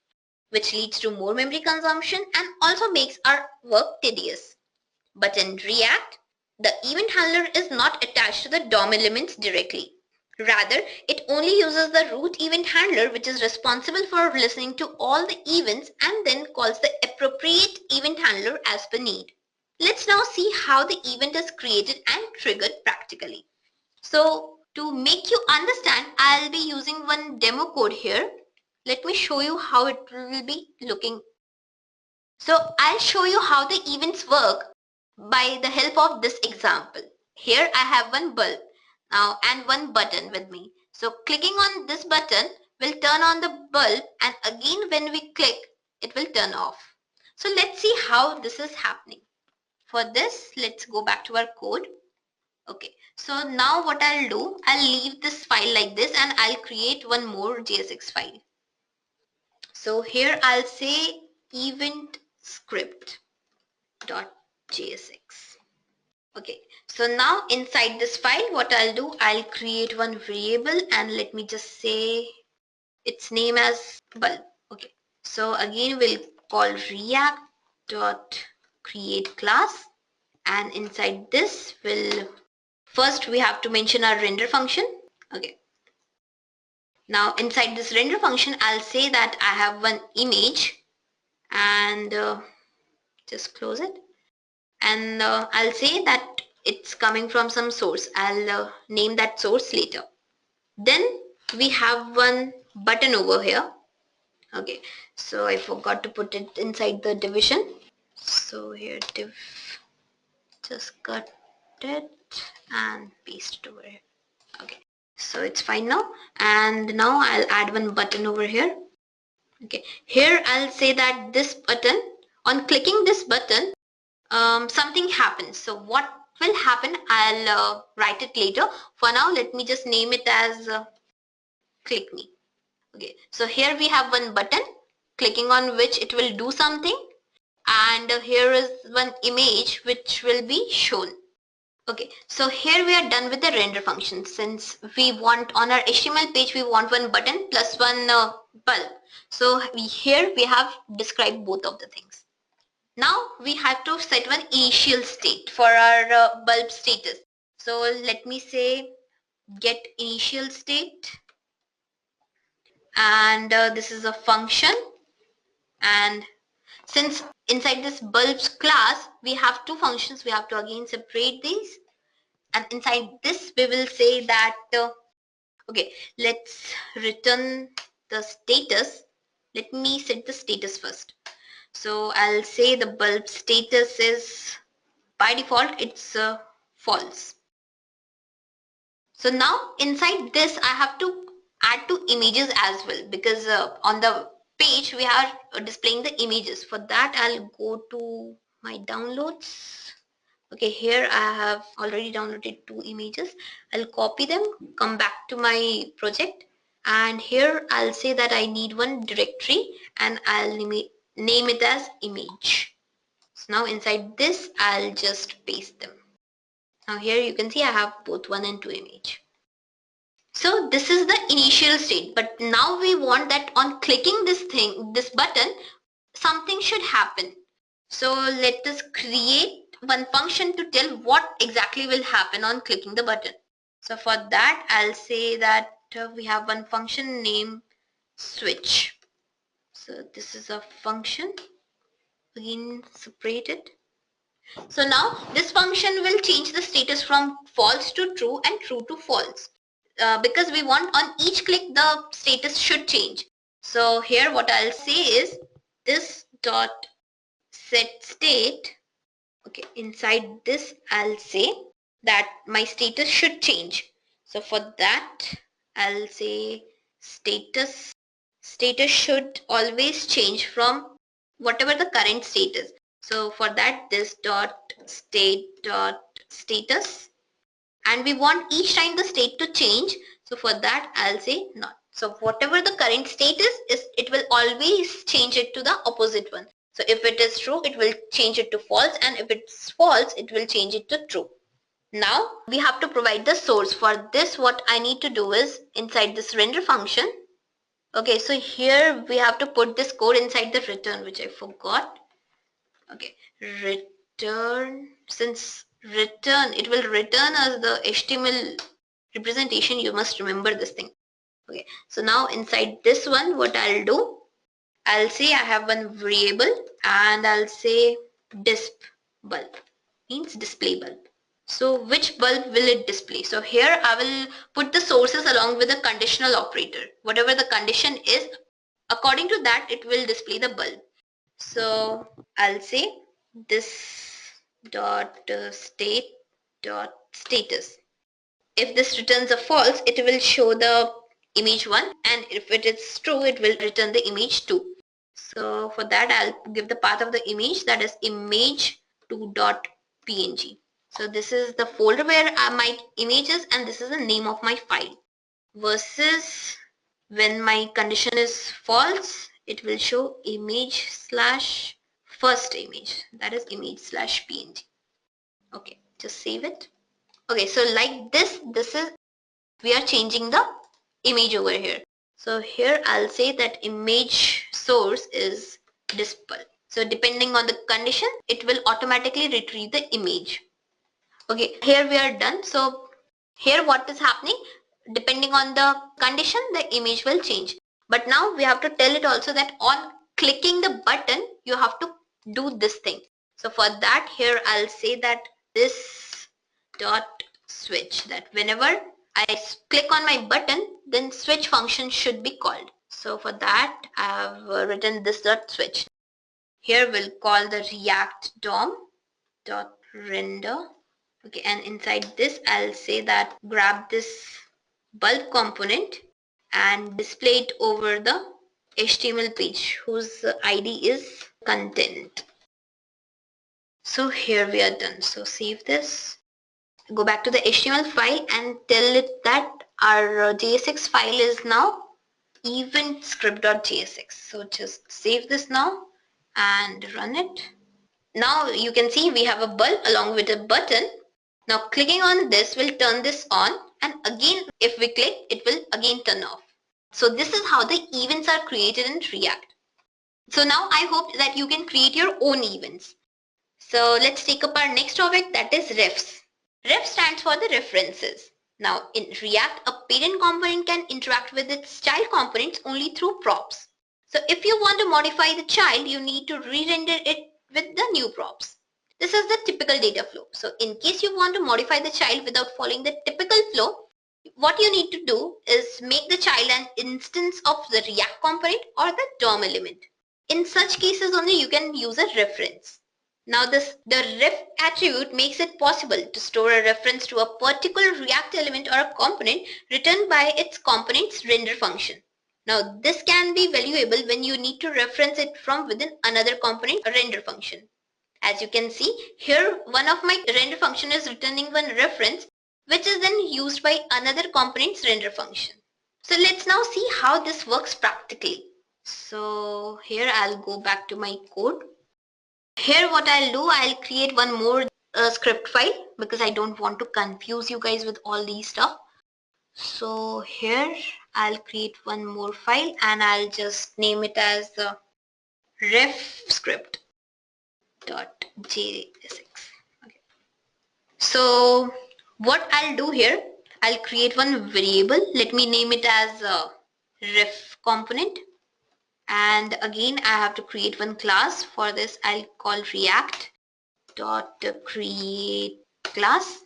which leads to more memory consumption and also makes our work tedious. But in React, the event handler is not attached to the DOM elements directly. Rather, it only uses the root event handler which is responsible for listening to all the events and then calls the appropriate event handler as per need. Let's now see how the event is created and triggered practically. So to make you understand, I'll be using one demo code here. Let me show you how it will be looking. So I'll show you how the events work by the help of this example. Here I have one bulb now and one button with me. So clicking on this button will turn on the bulb and again when we click it will turn off. So let's see how this is happening. For this, let's go back to our code. Okay, so now what I'll do, I'll leave this file like this and I'll create one more JSX file. So here I'll say event script.jsx. Okay, so now inside this file, what I'll do, I'll create one variable and let me just say its name as bulb. Okay, so again we'll call react.create class, and inside this first we have to mention our render function. Okay, now inside this render function I'll say that I have one image and just close it, and I'll say that it's coming from some source. I'll name that source later. Then we have one button over here. Okay, so I forgot to put it inside the division. So here div, just cut it and paste it over here. Okay, so it's fine now. And now I'll add one button over here. Okay, here I'll say that this button, on clicking this button, something happens. So what will happen, I'll write it later. For now, let me just name it as click me. Okay, so here we have one button, clicking on which it will do something, and here is one image which will be shown. Okay, so here we are done with the render function. Since we want on our HTML page, we want one button plus one bulb. So here we have described both of the things. Now we have to set one initial state for our bulb status. So let me say get initial state, and this is a function, and since inside this bulbs class we have two functions, we have to again separate these, and inside this we will say that okay, let's return the status. Let me set the status first. So I'll say the bulb status is, by default it's false. So now inside this I have to add two images as well, because on the page we are displaying the images. For that I'll go to my downloads. Okay, here I have already downloaded two images. I'll copy them, come back to my project, and here I'll say that I need one directory and I'll name it as image. So now inside this I'll just paste them. Now here you can see I have both 1 and 2 image. So this is the initial state, but now we want that on clicking this button, something should happen. So let us create one function to tell what exactly will happen on clicking the button. So for that I'll say that we have one function named switch. So this is a function, again separate it. So now this function will change the status from false to true and true to false, because we want on each click the status should change. So here what I'll say is this dot set state. Okay, inside this I'll say that my status should change. So for that I'll say status should always change from whatever the current state is. So for that, this dot state dot status, and we want each time the state to change. So for that I'll say not. So whatever the current state is it will always change it to the opposite one. So if it is true, it will change it to false, and if it's false, it will change it to true. Now we have to provide the source. For this, what I need to do is inside this render function. Okay, so here we have to put this code inside the return, which I forgot. Okay, return, since return, it will return as the HTML representation, you must remember this thing. Okay, so now inside this one, what I'll do, I'll say I have one variable and I'll say disp bulb, means display bulb. So which bulb will it display? So here I will put the sources along with the conditional operator. Whatever the condition is, according to that it will display the bulb. So I'll say this dot state dot status. If this returns a false, it will show the image 1, and if it is true, it will return the image 2. So for that I'll give the path of the image, that is image2.png. So this is the folder where my image is, and this is the name of my file. Versus when my condition is false, it will show image slash first image, that is image slash png. Okay, just save it. Okay, so like this is, we are changing the image over here. So here I'll say that image source is dispel. So depending on the condition, it will automatically retrieve the image. Okay, here we are done. So here what is happening, depending on the condition, the image will change. But now we have to tell it also that on clicking the button, you have to do this thing. So for that, here I'll say that this dot switch, that whenever I click on my button, then switch function should be called. So for that, I have written this dot switch. Here we'll call the React DOM dot render. Okay, and inside this I'll say that grab this bulb component and display it over the HTML page whose ID is content. So here we are done. So save this, go back to the HTML file and tell it that our JSX file is now eventscript.jsx. So just save this now and run it. Now you can see we have a bulb along with a button. Now clicking on this will turn this on, and again if we click, it will again turn off. So this is how the events are created in React. So now I hope that you can create your own events. So let's take up our next topic, that is refs. Ref stands for the references. Now in React, a parent component can interact with its child components only through props. So if you want to modify the child, you need to re-render it with the new props. This is the typical data flow. So in case you want to modify the child without following the typical flow, what you need to do is make the child an instance of the React component or the DOM element. In such cases only you can use a reference. Now the ref attribute makes it possible to store a reference to a particular React element or a component returned by its component's render function. Now this can be valuable when you need to reference it from within another component or render function. As you can see here, one of my render function is returning one reference which is then used by another component's render function. So let's now see how this works practically. So here I'll go back to my code. Here what I'll do, I'll create one more script file because I don't want to confuse you guys with all these stuff. So here I'll create one more file and I'll just name it as ref script.jsx. Okay. So what I'll do here, I'll create one variable. Let me name it as ref component. And again, I have to create one class. For this, I'll call React.createClass.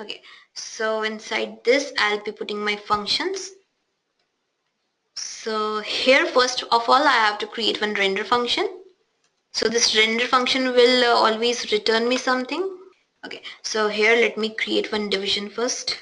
Okay, so inside this, I'll be putting my functions. So here, first of all, I have to create one render function. So this render function will always return me something. Okay, so here, let me create one division first.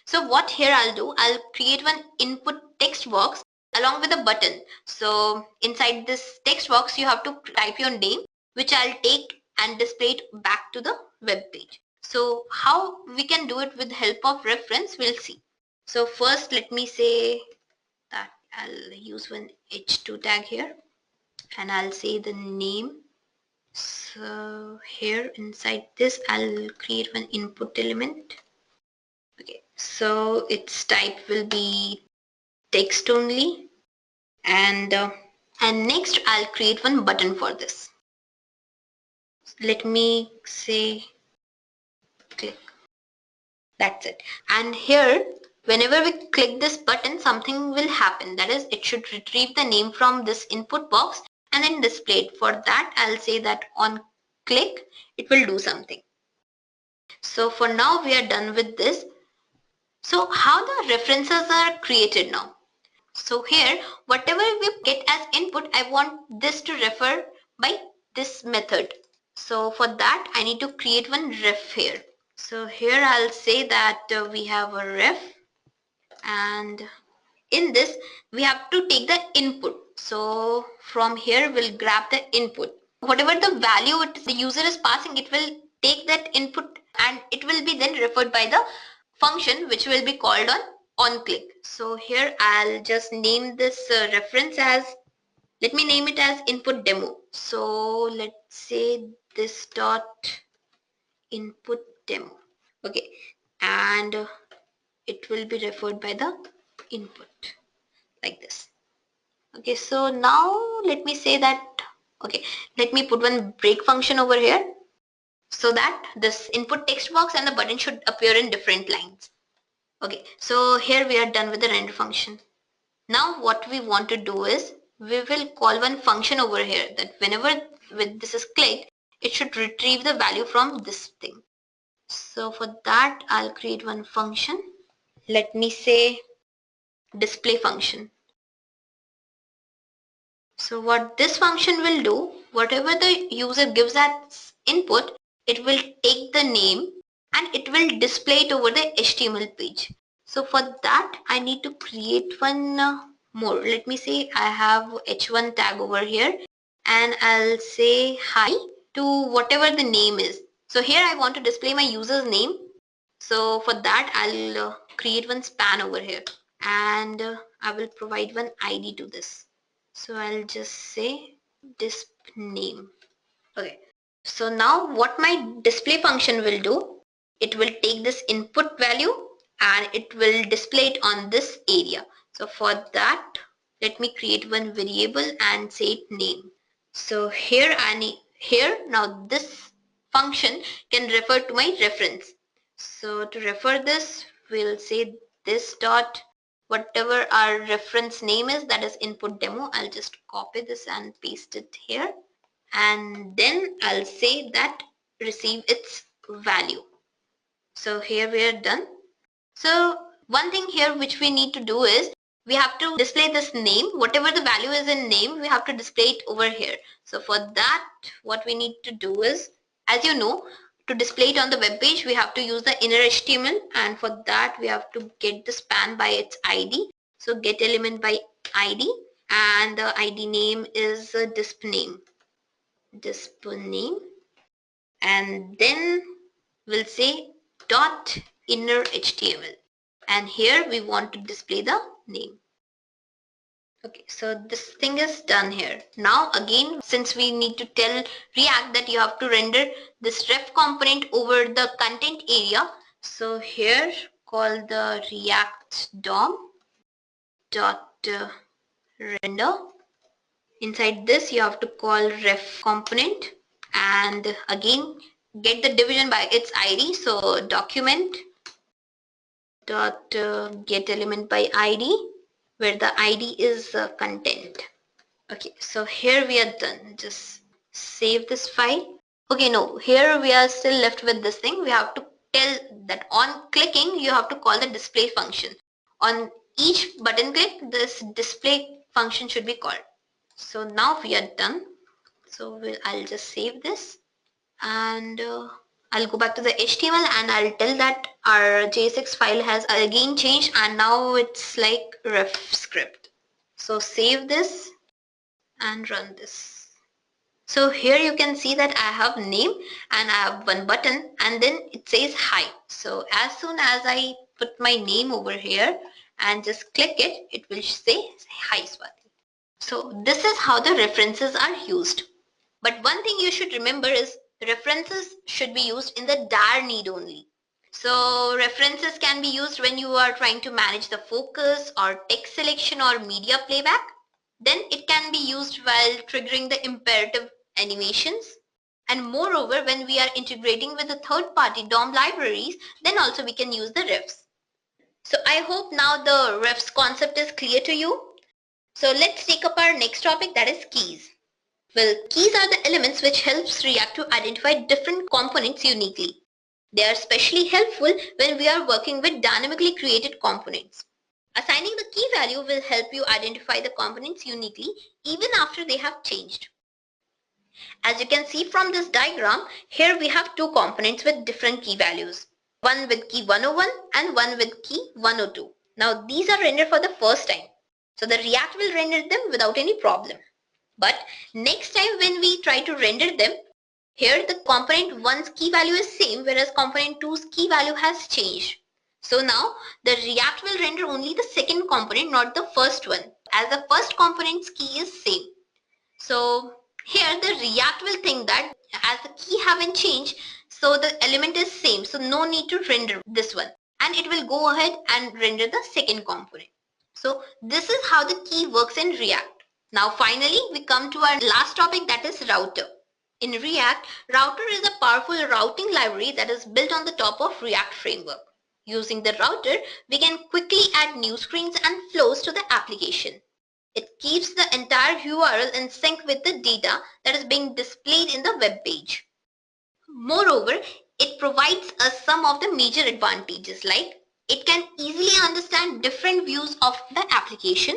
So what here I'll do, I'll create one input text box along with a button. So inside this text box, you have to type your name, which I'll take and display it back to the web page. So how we can do it with help of reference, we'll see. So first, let me say that I'll use one h2 tag here and I'll say the name. So here inside this, I'll create one input element. Okay, so its type will be text only, and next I'll create one button for this. Let me say click. That's it. And here, whenever we click this button, something will happen. That is, it should retrieve the name from this input box and then display it. For that, I'll say that on click, it will do something. So for now, we are done with this. So how the references are created now? So here, whatever we get as input, I want this to refer by this method. So for that, I need to create one ref here. So here I'll say that we have a ref, and in this we have to take the input. So from here we'll grab the input. whatever the value the user is passing, it will take that input and it will be then referred by the function which will be called on click. So here I'll just name this reference as, let me name it as input demo. So let's say this dot input demo. Okay, and it will be referred by the input like this. Okay, so now let me say that, okay, let me put one break function over here so that this input text box and the button should appear in different lines. Okay, so here we are done with the render function. Now what we want to do is we will call one function over here that whenever this is clicked, it should retrieve the value from this thing. So for that I'll create one function. Let me say display function. So what this function will do, whatever the user gives as input, it will take the name and it will display it over the HTML page. So for that I need to create one more. Let me say I have h1 tag over here and I'll say hi to whatever the name is. So here I want to display my user's name. So for that I'll create one span over here and I will provide one ID to this. So I'll just say disp name. Okay. So now what my display function will do, it will take this input value and it will display it on this area. So for that, let me create one variable and say it name. So here now this function can refer to my reference. So to refer this, we'll say this dot whatever our reference name is, that is input demo. I'll just copy this and paste it here and then I'll say that receive its value. So here we are done. So one thing here which we need to do is we have to display this name, whatever the value is in name, we have to display it over here. So for that what we need to do is, as you know, to display it on the web page we have to use the inner HTML, and for that we have to get the span by its ID. So get element by ID and the ID name is disp name, and then we'll say dot inner HTML, and here we want to display the name. Okay, so this thing is done here. Now again, since we need to tell React that you have to render this ref component over the content area, so here call the React DOM dot render. Inside this you have to call ref component and again get the division by its ID. So document dot get element by ID, where the ID is content. Okay, so here we are done. Just save this file. Okay, no, here we are still left with this thing. We have to tell that on clicking you have to call the display function. On each button click, this display function should be called. So now we are done. So I'll just save this and I'll go back to the HTML and I'll tell that our JSX file has again changed and now it's like ref script. So save this and run this. So here you can see that I have name and I have one button and then it says hi. So as soon as I put my name over here and just click it, it will say hi Swati. So this is how the references are used. But one thing you should remember is references should be used in the dire need only. So references can be used when you are trying to manage the focus or text selection or media playback. Then it can be used while triggering the imperative animations. And moreover, when we are integrating with the third-party DOM libraries, then also we can use the refs. So I hope now the refs concept is clear to you. So let's take up our next topic, that is keys. Well, keys are the elements which helps React to identify different components uniquely. They are especially helpful when we are working with dynamically created components. Assigning the key value will help you identify the components uniquely even after they have changed. As you can see from this diagram, here we have two components with different key values. One with key 101 and one with key 102. Now these are rendered for the first time. So the React will render them without any problem. But next time when we try to render them, here the component 1's key value is same, whereas component 2's key value has changed. So now the React will render only the second component, not the first one, as the first component's key is same. So here the React will think that as the key haven't changed, so the element is same, so no need to render this one, and it will go ahead and render the second component. So this is how the key works in React. Now finally we come to our last topic, that is router. In React, router is a powerful routing library that is built on the top of React framework. Using the router, we can quickly add new screens and flows to the application. It keeps the entire URL in sync with the data that is being displayed in the web page. Moreover, it provides us some of the major advantages, like it can easily understand different views of the application.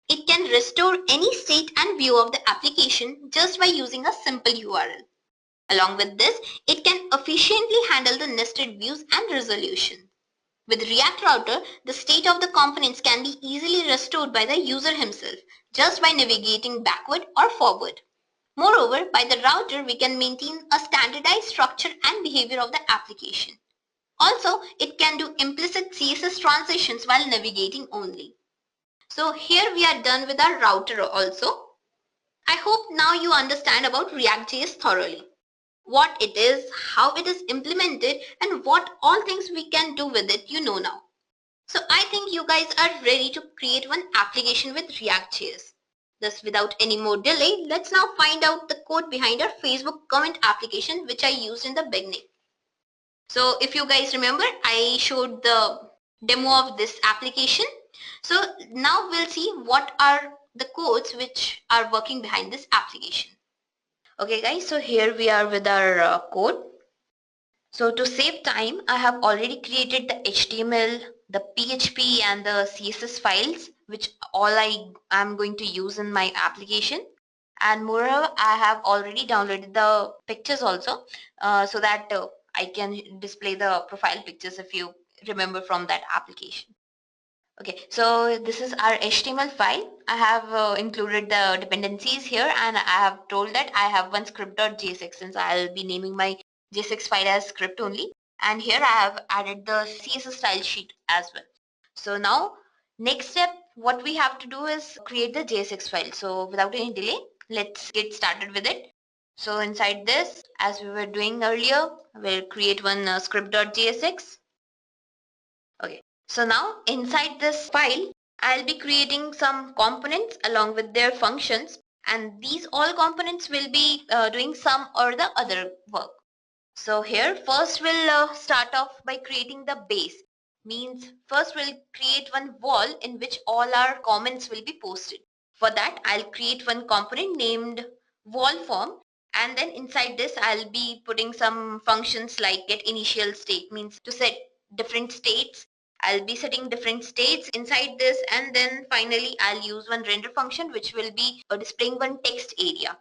It can restore any state and view of the application just by using a simple URL. Along with this, it can efficiently handle the nested views and resolution. With React Router, the state of the components can be easily restored by the user himself just by navigating backward or forward. Moreover, by the router, we can maintain a standardized structure and behavior of the application. Also, it can do implicit CSS transitions while navigating only. So here we are done with our router also. I hope now you understand about React.js thoroughly. What it is, how it is implemented, and what all things we can do with it you know now. So I think you guys are ready to create one application with React.js. Thus, without any more delay, let's now find out the code behind our Facebook comment application which I used in the beginning. So if you guys remember, I showed the demo of this application. So now we'll see what are the codes which are working behind this application. Okay guys, so here we are with our code. So to save time, I have already created the HTML, the PHP and the CSS files, which all I am going to use in my application. And moreover, I have already downloaded the pictures also, so that I can display the profile pictures if you remember from that application. Okay, so this is our HTML file. I have included the dependencies here, and I have told that I have one script.js extension. So I'll be naming my JSX file as script only. And here I have added the CSS style sheet as well. So now, next step, what we have to do is create the JSX file. So without any delay, let's get started with it. So inside this, as we were doing earlier, we'll create one script.jsx. Okay, so now inside this file, I'll be creating some components along with their functions, and these all components will be doing some or the other work. So here first we'll start off by creating the base. Means first we'll create one wall in which all our comments will be posted. For that I'll create one component named wall form, and then inside this I'll be putting some functions like get initial state, means to set different states. I'll be setting different states inside this, and then finally I'll use one render function which will be displaying one text area.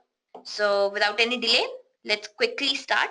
So without any delay, let's quickly start.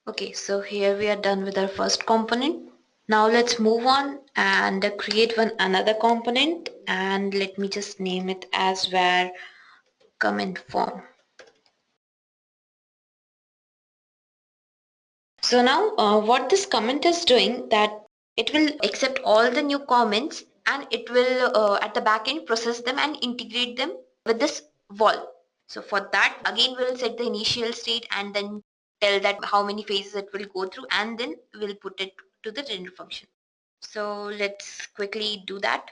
Okay, so here we are done with our first component. Now let's move on and create one another component, and let me just name it as where comment form. So now what this comment is doing, that it will accept all the new comments and it will at the back end process them and integrate them with this wall. So for that again we'll set the initial state and then tell that how many phases it will go through, and then we'll put it to the render function. So let's quickly do that.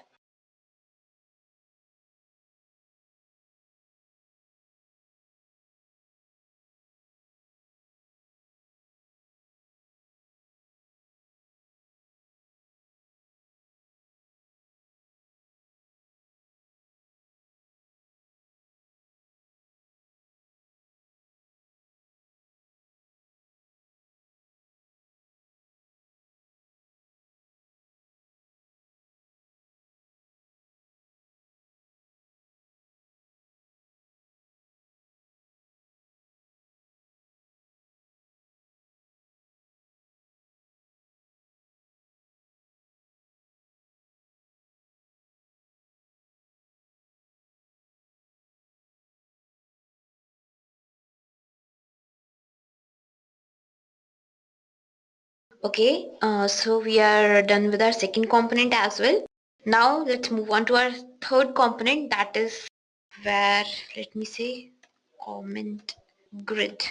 Okay, so we are done with our second component as well. Now let's move on to our third component, that is where, let me say, comment grid.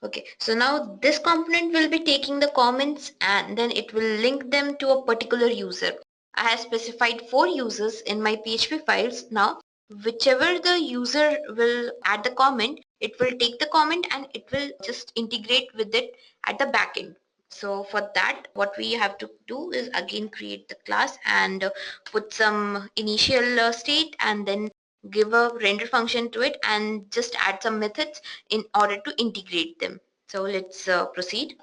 Okay, so now this component will be taking the comments and then it will link them to a particular user. I have specified 4 users in my PHP files. Now, whichever the user will add the comment, it will take the comment and it will just integrate with it at the backend. So for that, what we have to do is again create the class and put some initial state and then give a render function to it and just add some methods in order to integrate them. So let's proceed.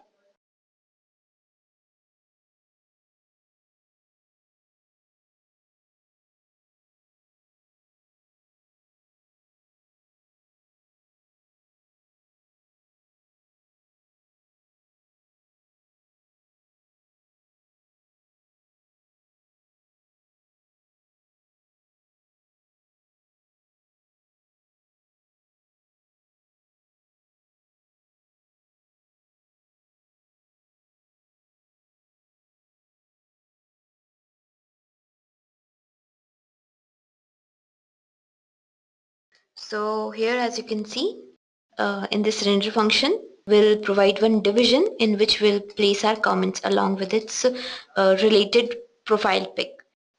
So here, as you can see, in this render function, we'll provide one division in which we'll place our comments along with its related profile pic.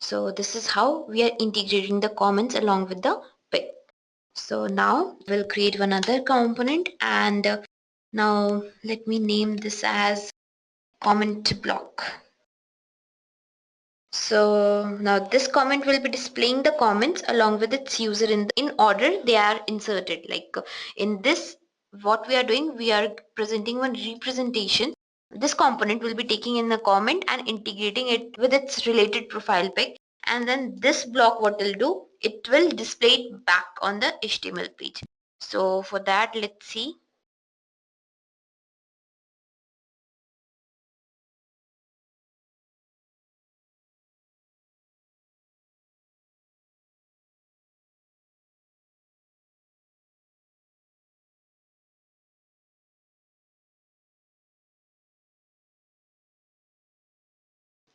So this is how we are integrating the comments along with the pic. So now we'll create one other component and now let me name this as comment block. So now this comment will be displaying the comments along with its user in order they are inserted. Like in this, what we are doing, we are presenting one representation. This component will be taking in the comment and integrating it with its related profile pic. And then this block, what will do, it will display it back on the HTML page. So for that, let's see.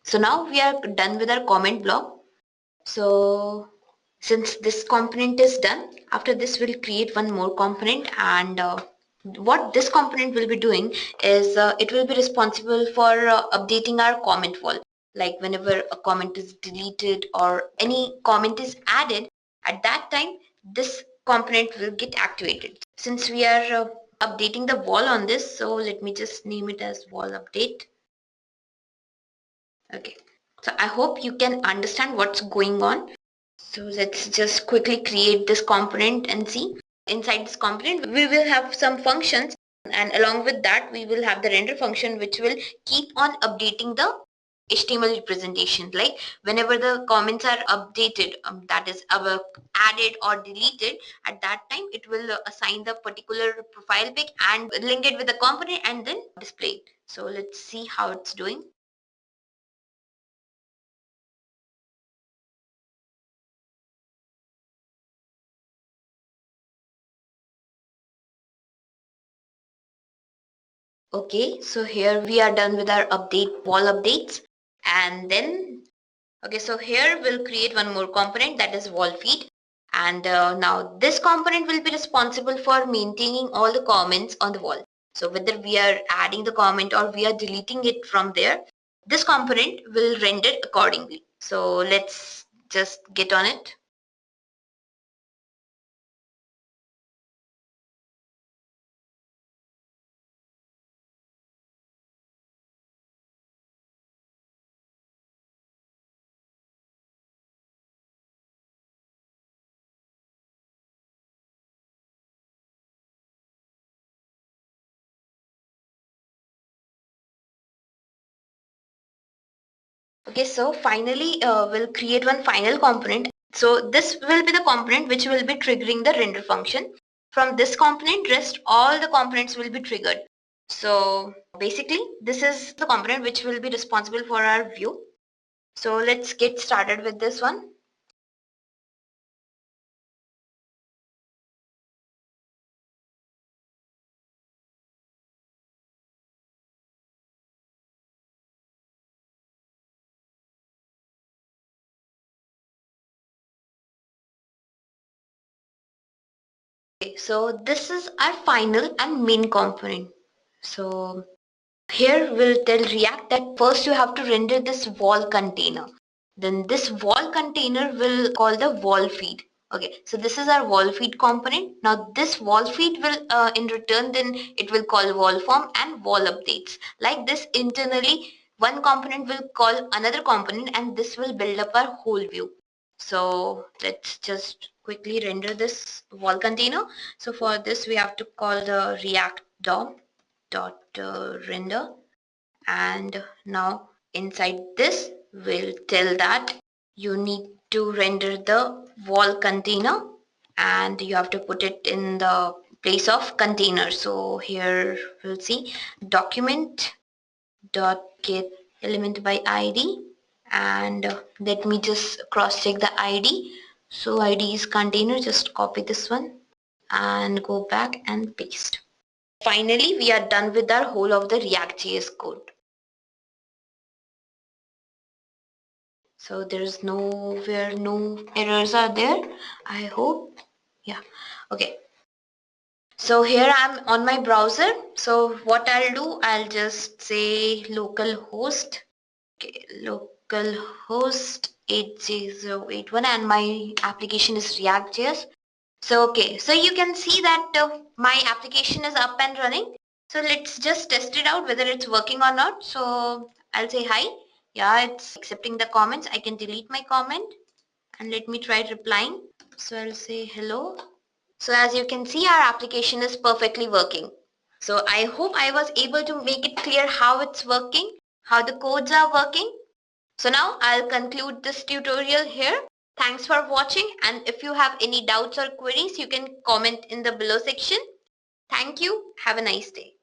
So now we are done with our comment block. So since this component is done, after this we'll create one more component and what this component will be doing is it will be responsible for updating our comment wall. Like whenever a comment is deleted or any comment is added, at that time this component will get activated. Since we are updating the wall on this, so let me just name it as wall update. Okay, so I hope you can understand what's going on. So let's just quickly create this component and see. Inside this component, we will have some functions and along with that, we will have the render function which will keep on updating the HTML representation. Like whenever the comments are updated, that is added or deleted, at that time it will assign the particular profile pic and link it with the component and then display it. So let's see how it's doing. Okay, so here we are done with our update wall updates and then okay, so here we'll create one more component, that is wall feed, and now this component will be responsible for maintaining all the comments on the wall. So whether we are adding the comment or we are deleting it from there, this component will render accordingly. So let's just get on it. Okay, so finally we'll create one final component. So this will be the component which will be triggering the render function. From this component, rest all the components will be triggered. So basically, this is the component which will be responsible for our view. So let's get started with this one. Okay, so this is our final and main component. So here we'll tell React that first you have to render this wall container. Then this wall container will call the wall feed. Okay, so this is our wall feed component. Now this wall feed will in return then it will call wall form and wall updates. Like this internally one component will call another component and this will build up our whole view. So let's just quickly render this wall container. So for this we have to call the React render, and now inside this we'll tell that you need to render the wall container and you have to put it in the place of container. So here we'll see document dot get element by id, and let me just cross check the id. So id is container, just copy this one and go back and paste. Finally, we are done with our whole of the React.js code. So there is nowhere, no errors are there, I hope. Yeah, okay. So here I'm on my browser. So what I'll do, I'll just say localhost, okay, localhost 8081, and my application is React.js. So okay, so you can see that my application is up and running. So let's just test it out whether it's working or not. So I'll say hi. Yeah, it's accepting the comments. I can delete my comment and let me try replying. So I'll say hello. So as you can see, our application is perfectly working. So I hope I was able to make it clear how it's working, how the codes are working. So now I'll conclude this tutorial here. Thanks for watching, and if you have any doubts or queries, you can comment in the below section. Thank you. Have a nice day.